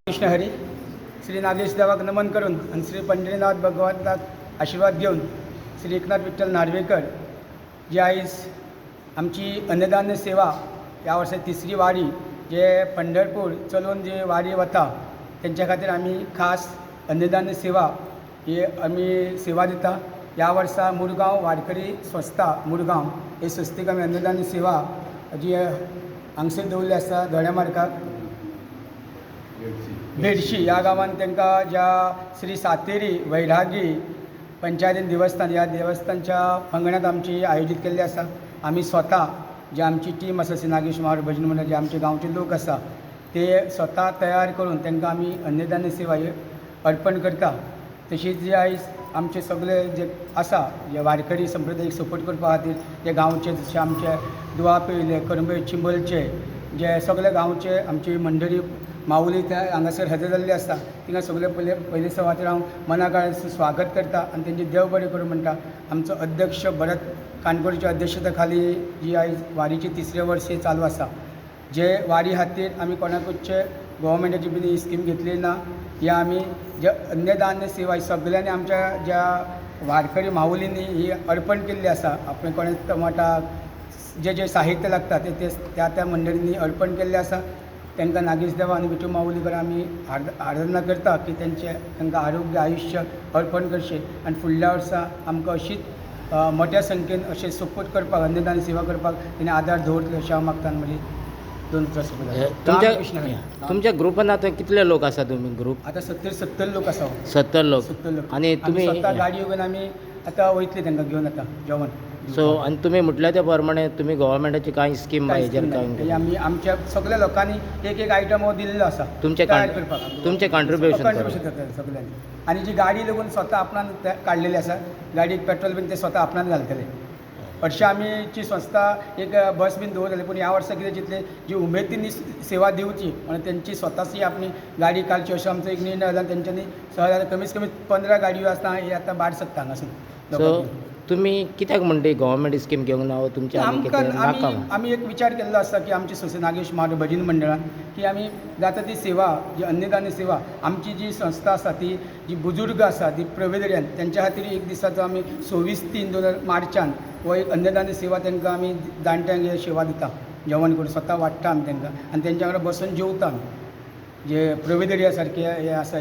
कृष्ण हरी. श्री नागेश देवाक नमन करून आणि श्री पंढरीनाथ भगवंताक आशीर्वाद घेऊन श्री एकनाथ विठ्ठल नार्वेकर जी आयज आमची अन्नदान सेवा ह्या वर्सा तिसरी वारी जे पंढरपूर चलून जी वारी वता त्यांच्या खातीर आमी खास अन्नदान सेवा ही आमी सेवा दिता. ह्या वर्सा मुरगांव वारकरी संस्था मुरगांव हे संस्थेक आमी अन्नदान सेवा जी हांगसर दवरली आसा दोड्यामार्गाक बेडशी ह्या गांवांत तांकां ज्या श्री सातेरी वैरागी पंचायतीन देवस्थान ह्या देवस्थानच्या पंगडांत आमची आयोजीत केल्ली आसा. आमी स्वता जे आमची टीम आसा श्री नागेश महाराज भजन मंडळ जे आमचे गांवचे लोक आसा ते स्वता तयार करून तांकां आमी अन्नदान सेवा ही अर्पण करता. तशीच जे आयज आमचे सगळे जे आसा जे वारकरी संप्रदायाक सपोर्ट करपा खातीर जे गांवचे जशे आमचे दुवापेले करंबे चिंबलचे जे सगळे गांवचे आमची मंडळी माऊली त्या हांगासर हजर जाल्ली आसता तिंगा सगळे पयले सुवातेर हांव मनाकाळ स्वागत करता आनी तेंचे देव बरें करूं म्हणटा. आमचो अध्यक्ष भरत काणकोडच्या अध्यक्षते खाली जी आयज वारीची तिसरे वर्स चालू आसा. जे वारी खातीर आमी कोणाकूच गव्हर्मेंटाची बी स्कीम घेतली ना. ह्या आमी जे अन्नदान सेवा सगळ्यांनी आमच्या ज्या वारकरी माऊलींनी ही अर्पण केल्ली आसा. आपण कोणे टमाटाक जे जे साहित्य लागता ते त्या मंडळींनी अर्पण केल्लें आसा. तांकां नागेश देवा आनी विठू माऊलीकर आमी आराधना करता की तांकां आरोग्य आयुश्य अर्पण करचें आनी फुडल्या वर्सा आमकां अशीच मोठ्या संख्येन अशें सपोर्ट करपाक अन्नदान सेवा करपाक तेणी आदार दवरतले अशें हांव मागता. म्हणजे दोन तुमच्या ग्रुपान आतां कितले लोक आसा तुमी ग्रुप? आतां 70 लोक आसा. 70 लोक. आनी तुमी स्वता गाडयो घेवन आमी आतां वयतले तांकां घेवन आतां जेवण. सो आनी तुमी म्हटल्या त्या प्रमाणे तुमी गव्हर्मेंटाची कांय स्कीम आमी आमच्या सगळ्या लोकांनी एक आयटम हो दिल्लो आसा तुमचे कॉन्ट्रिब्युशन सगळ्यांनी. आनी जी गाडी लागून स्वता आपणान काडलेली आसा गाडयेक पेट्रोल बीन ते स्वता आपणान घालतले. हरशीं आमीची संस्था एक बस बीन दवरतले पूण ह्या वर्सा कितें चिंतलें जी उमेदीन सेवा दिवची म्हणून तेंची स्वताची आपली गाडी काडची अशें आमचो एक निर्णय जाला. तेंच्यांनी सहज कमीत कमी 15 गाडयो आसता हे आतां भायर सरता हांगासून. सो तुमी कित्याक म्हणटा गव्हर्मेंट स्कीम घेवंक ना तुमच्या आमी एक विचार केल्लो आसा की आमची सोसे नागेश महाराज भजन मंडळान की आमी जाता ती सेवा जी अन्नदान सेवा आमची जी संस्था आसा ती जी बुजुर्ग आसा ती प्रवेदर्यान तेंच्या खातीर एक दिसाचो आमी 26/3/2000 मार्चान हो एक अन्नदान सेवा तांकां आमी जाणट्यांक हे सेवा दिता. जेवण करून स्वता वाडटा आमी तांकां आनी तेंच्या वांगडा बसून जेवता आमी. जे प्रवेदर्या सारके हे आसा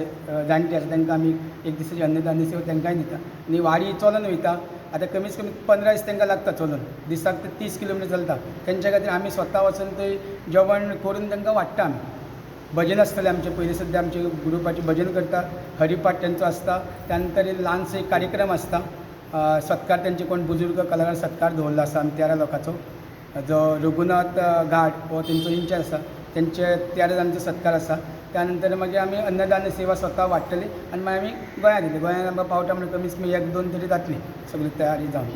जाणटे आसा तांकां आमी एक दिसाची अन्नदान सेवा तांकांय दिता. आनी वारी चलून वयता आतां कमीत कमी 15 दीस तांकां लागता चलून. दिसाक ते 30 किलोमिटर चलता. तेंच्या खातीर आमी स्वता वचून थंय जेवण करून तांकां वाडटा आमी. भजन आसतलें आमचें पयलीं सद्या आमचे ग्रुपाचें भजन करता. हरिपाठ तेंचो आसता. त्या नंतर ल्हानसो एक कार्यक्रम आसता. सत्कार तेंचे कोण बुजुर्ग कलाकार सत्कार दवरलो आसा आनी 13 लोकांचो जो रघुनाथ घाट हो तेंचो इंचार्ज आसा. तेंचे 13 जाणांचो सत्कार आसा. त्यानंतर मागीर आमी अन्नदान सेवा स्वता वाडटली आनी मागीर आमी गोंयांत येतली. गोंयांत आमकां पावता म्हणल्यार कमीत कमी 1-2 तरी जातली सगळी तयारी जावन.